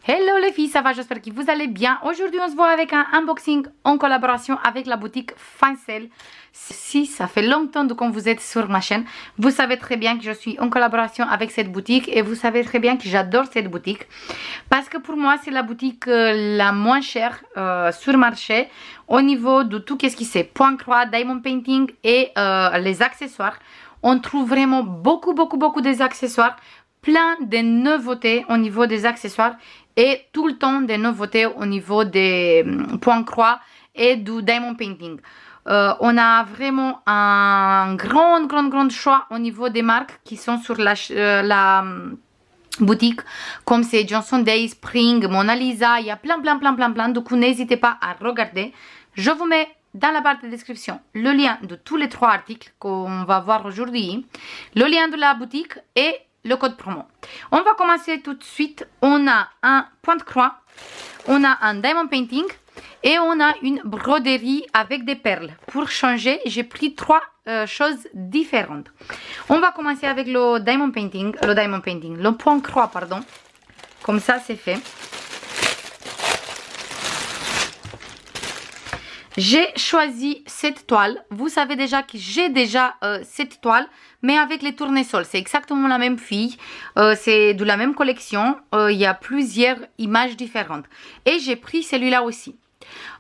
Hello les filles, ça va? J'espère que vous allez bien. Aujourd'hui, on se voit avec un unboxing en collaboration avec la boutique Fincel. Si ça fait longtemps que vous êtes sur ma chaîne, vous savez très bien que je suis en collaboration avec cette boutique et vous savez très bien que j'adore cette boutique parce que pour moi, c'est la boutique la moins chère sur le marché au niveau de tout ce qui c'est point croix, diamond painting et les accessoires. On trouve vraiment beaucoup des accessoires, plein de nouveautés au niveau des accessoires et tout le temps des nouveautés au niveau des points croix et du diamond painting. On a vraiment un grand choix au niveau des marques qui sont sur la boutique, comme c'est Johnson Day, Spring, Mona Lisa, il y a plein. Du coup, n'hésitez pas à regarder. Je vous mets dans la barre de description le lien de tous les 3 articles qu'on va voir aujourd'hui, le lien de la boutique et le code promo. On va commencer tout de suite. On a un point de croix, on a un diamond painting et on a une broderie avec des perles. Pour changer, j'ai pris 3 choses différentes. On va commencer avec le point croix, pardon. Comme ça, c'est fait. J'ai choisi cette toile. Vous savez déjà que j'ai déjà cette toile, mais avec les tournesols. C'est exactement la même fille. C'est de la même collection. Il y a plusieurs images différentes. Et j'ai pris celui-là aussi.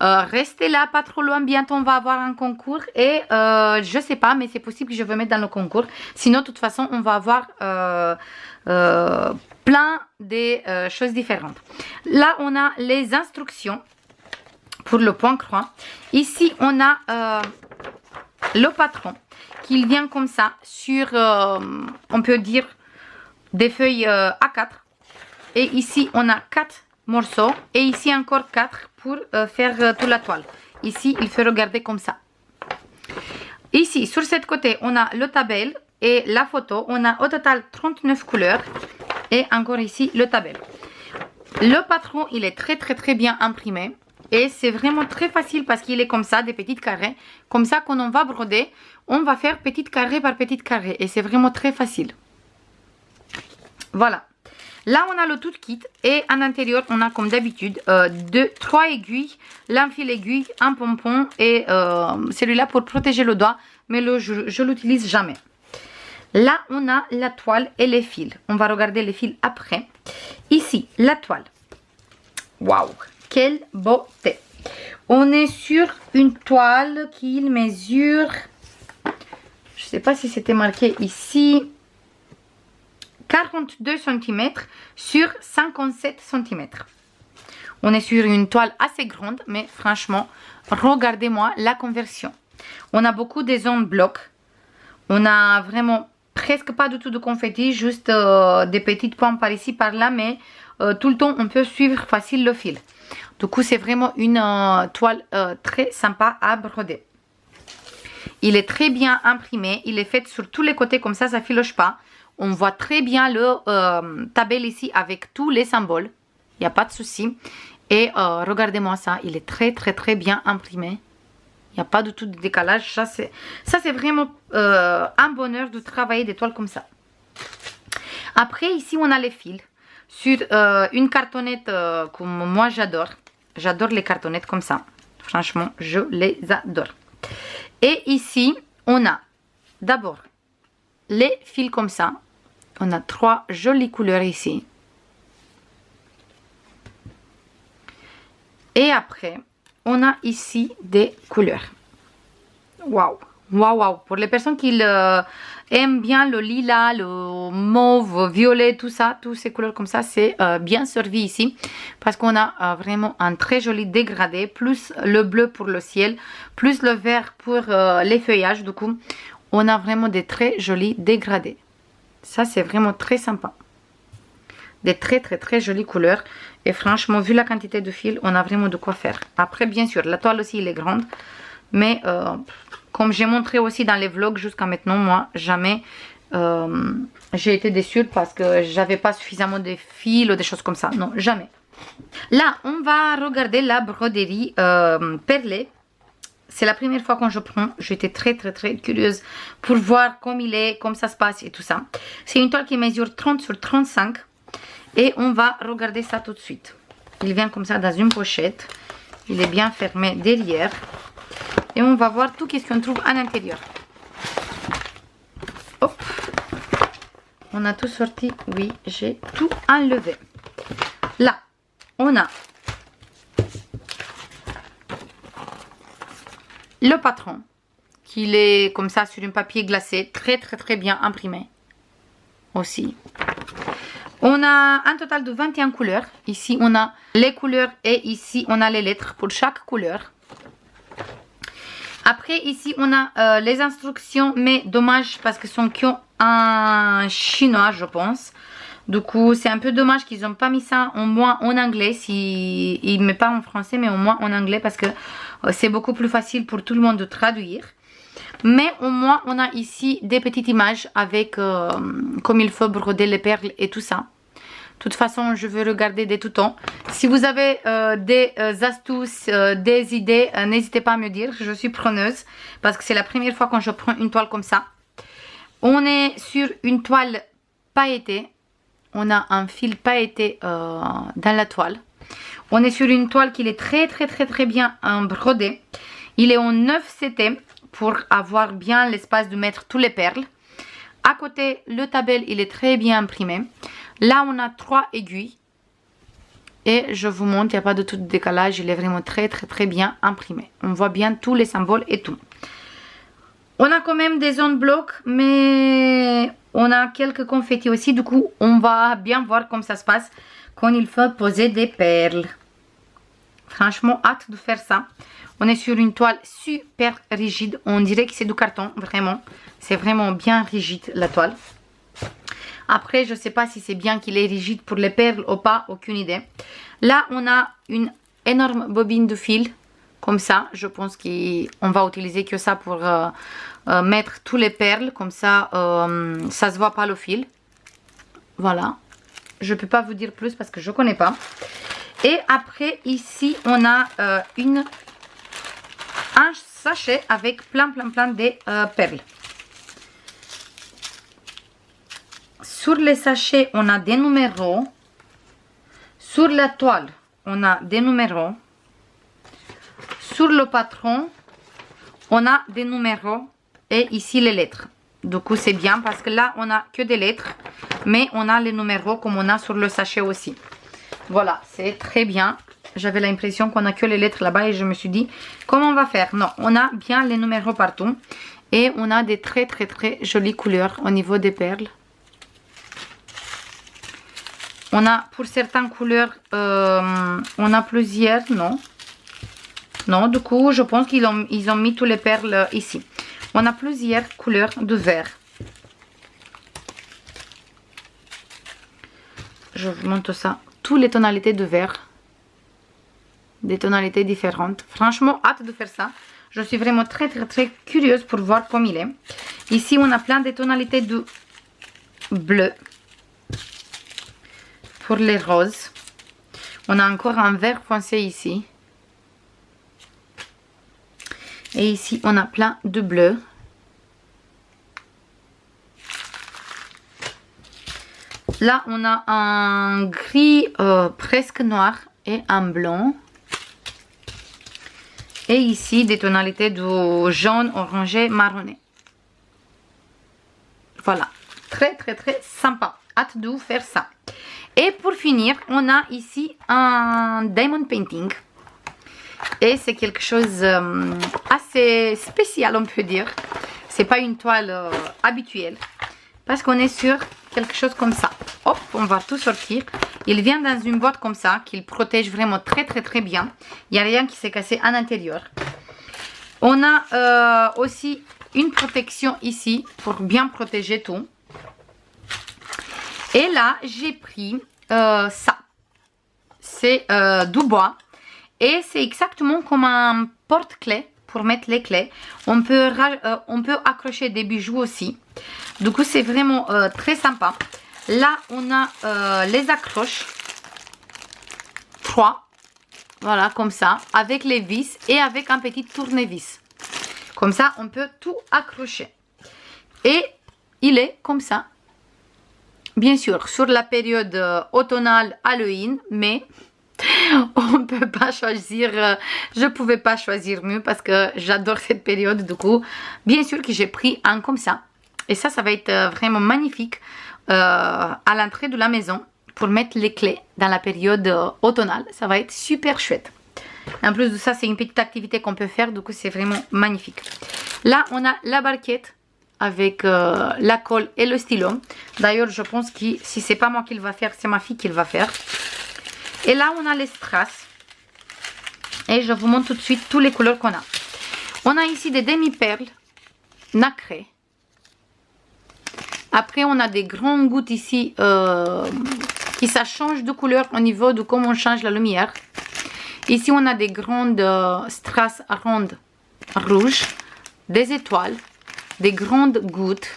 Restez là, pas trop loin. Bientôt, on va avoir un concours. Et je sais pas, mais c'est possible que je vais mettre dans le concours. Sinon, de toute façon, on va avoir plein de choses différentes. Là, on a les instructions pour le point croix. Ici, on a le patron qui vient comme ça sur, on peut dire, des feuilles A4. Et ici, on a 4 morceaux. Et ici, encore 4 pour faire toute la toile. Ici, il faut regarder comme ça. Ici, sur ce côté, on a le tabel et la photo. On a au total 39 couleurs. Et encore ici, le tabel. Le patron, il est très bien imprimé. Et c'est vraiment très facile parce qu'il est comme ça, des petits carrés. Comme ça, quand on va broder, on va faire petit carré par petit carré. Et c'est vraiment très facile. Voilà. Là, on a le tout kit. Et à l'intérieur, on a comme d'habitude 3 aiguilles, un fil aiguille, un pompon et celui-là pour protéger le doigt. Mais je ne l'utilise jamais. Là, on a la toile et les fils. On va regarder les fils après. Ici, la toile. Waouh! Quelle beauté! On est sur une toile qui mesure, je ne sais pas si c'était marqué ici, 42 cm sur 57 cm. On est sur une toile assez grande, mais franchement, regardez-moi la conversion. On a beaucoup de zones blocs. On a vraiment presque pas du tout de confetti, juste des petites points par ici, par là, mais tout le temps, on peut suivre facile le fil. Du coup, c'est vraiment une toile très sympa à broder. Il est très bien imprimé. Il est fait sur tous les côtés comme ça ne filoche pas. On voit très bien le tabel ici avec tous les symboles. Il n'y a pas de souci. Et regardez-moi ça. Il est très bien imprimé. Il n'y a pas du tout de décalage. Ça, c'est vraiment un bonheur de travailler des toiles comme ça. Après, ici, on a les fils. Sur une cartonnette comme moi j'adore. J'adore les cartonnettes comme ça. Franchement, je les adore. Et ici, on a d'abord les fils comme ça. On a 3 jolies couleurs ici. Et après, on a ici des couleurs. Waouh! Waouh! Pour les personnes qui aiment bien le lilas, le mauve, violet, tout ça, toutes ces couleurs comme ça, c'est bien servi ici. Parce qu'on a vraiment un très joli dégradé, plus le bleu pour le ciel, plus le vert pour les feuillages. Du coup, on a vraiment des très jolis dégradés. Ça, c'est vraiment très sympa. Des très jolies couleurs. Et franchement, vu la quantité de fils, on a vraiment de quoi faire. Après, bien sûr, la toile aussi, elle est grande. Mais comme j'ai montré aussi dans les vlogs jusqu'à maintenant, moi, jamais j'ai été déçue parce que j'avais pas suffisamment de fils ou des choses comme ça. Non, jamais. Là, on va regarder la broderie perlée. C'est la première fois que je prends. J'étais très curieuse pour voir comment il est, comment ça se passe et tout ça. C'est une toile qui mesure 30 sur 35. Et on va regarder ça tout de suite. Il vient comme ça dans une pochette. Il est bien fermé derrière. Et on va voir tout ce qu'on trouve à l'intérieur. Hop. On a tout sorti. Oui, j'ai tout enlevé. Là, on a le patron. Qui est comme ça sur un papier glacé. Très bien imprimé. Aussi. On a un total de 21 couleurs. Ici, on a les couleurs et ici, on a les lettres pour chaque couleur. Après, ici, on a les instructions, mais dommage parce que sont en chinois, je pense. Du coup, c'est un peu dommage qu'ils n'ont pas mis ça au moins en anglais. Si ils ne mettent pas en français, mais au moins en anglais parce que c'est beaucoup plus facile pour tout le monde de traduire. Mais au moins, on a ici des petites images avec comme il faut broder les perles et tout ça. De toute façon, je veux regarder dès tout temps. Si vous avez des astuces, des idées, n'hésitez pas à me dire. Je suis preneuse parce que c'est la première fois que je prends une toile comme ça. On est sur une toile pailletée. On a un fil pailleté dans la toile. On est sur une toile qui est très bien brodée. Il est en 9 CT pour avoir bien l'espace de mettre tous les perles. À côté, le tabel, il est très bien imprimé. Là, on a 3 aiguilles. Et je vous montre, il n'y a pas de tout décalage. Il est vraiment très bien imprimé. On voit bien tous les symboles et tout. On a quand même des zones blocs, mais on a quelques confettis aussi. Du coup, on va bien voir comment ça se passe quand il faut poser des perles. Franchement, hâte de faire ça. On est sur une toile super rigide. On dirait que c'est du carton, vraiment. C'est vraiment bien rigide, la toile. Après, je ne sais pas si c'est bien qu'il est rigide pour les perles ou pas, aucune idée. Là, on a une énorme bobine de fil, comme ça. Je pense qu'on va utiliser que ça pour mettre tous les perles, comme ça, ça ne se voit pas le fil. Voilà. Je ne peux pas vous dire plus parce que je ne connais pas. Et après, ici, on a un sachet avec plein de perles. Sur les sachets, on a des numéros. Sur la toile, on a des numéros. Sur le patron, on a des numéros. Et ici, les lettres. Du coup, c'est bien parce que là, on n'a que des lettres. Mais on a les numéros comme on a sur le sachet aussi. Voilà, c'est très bien. J'avais l'impression qu'on a que les lettres là-bas et je me suis dit, comment on va faire? Non, on a bien les numéros partout. Et on a des très jolies couleurs au niveau des perles. On a pour certaines couleurs, on a plusieurs, non. Non, du coup, je pense qu'ils ont mis toutes les perles ici. On a plusieurs couleurs de vert. Je vous montre ça. Toutes les tonalités de vert. Des tonalités différentes. Franchement, hâte de faire ça. Je suis vraiment très curieuse pour voir comment il est. Ici, on a plein de tonalités de bleu. Pour les roses. On a encore un vert foncé ici. Et ici, on a plein de bleu. Là, on a un gris presque noir et un blanc. Et ici, des tonalités de jaune, orangé, marronné. Voilà. Très sympa. Hâte de faire ça. Et pour finir, on a ici un diamond painting. Et c'est quelque chose assez spécial, on peut dire. C'est pas une toile habituelle. Parce qu'on est sur quelque chose comme ça. Hop, on va tout sortir. Il vient dans une boîte comme ça, qu'il protège vraiment très bien. Il n'y a rien qui s'est cassé à l'intérieur. On a aussi une protection ici, pour bien protéger tout. Et là, j'ai pris ça. C'est du bois. Et c'est exactement comme un porte-clés pour mettre les clés. On peut accrocher des bijoux aussi. Du coup, c'est vraiment très sympa. Là, on a les accroches. 3. Voilà, comme ça. Avec les vis et avec un petit tournevis. Comme ça, on peut tout accrocher. Et il est comme ça. bien sûr, sur la période automnale Halloween, mais on ne peut pas choisir, je pouvais pas choisir mieux parce que j'adore cette période. Du coup, bien sûr que j'ai pris un comme ça. Et ça va être vraiment magnifique à l'entrée de la maison pour mettre les clés dans la période automnale. Ça va être super chouette. En plus de ça, c'est une petite activité qu'on peut faire. Du coup, c'est vraiment magnifique. Là, on a la barquette avec la colle et le stylo. D'ailleurs, je pense que si c'est pas moi qui le va faire, c'est ma fille qui le va faire. Et là, on a les strass. Et je vous montre tout de suite toutes les couleurs qu'on a. On a ici des demi-perles nacrées. Après, on a des grandes gouttes ici qui ça change de couleur au niveau de comment on change la lumière. Ici, on a des grandes strass rondes rouges, des étoiles, des grandes gouttes,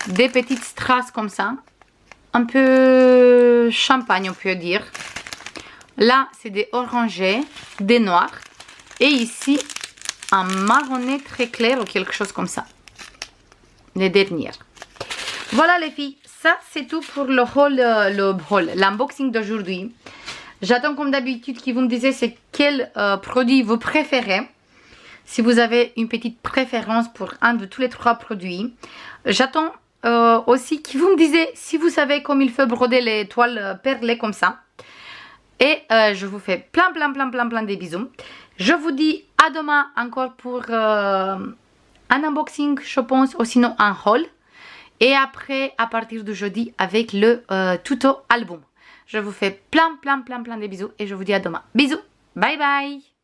des petites strass comme ça, un peu champagne, on peut dire. Là, c'est des orangés, des noirs. Et ici, un marronné très clair ou quelque chose comme ça. Les dernières. Voilà les filles, ça c'est tout pour l'unboxing d'aujourd'hui. J'attends comme d'habitude que vous me disiez c'est quel produit vous préférez. Si vous avez une petite préférence pour un de tous les 3 produits. J'attends aussi que vous me disiez si vous savez comme il faut broder les toiles perlées comme ça. Et je vous fais plein de bisous. Je vous dis à demain encore pour un unboxing, je pense, ou sinon un haul. Et après, à partir de jeudi, avec le tuto album. Je vous fais plein de bisous et je vous dis à demain. Bisous, bye bye.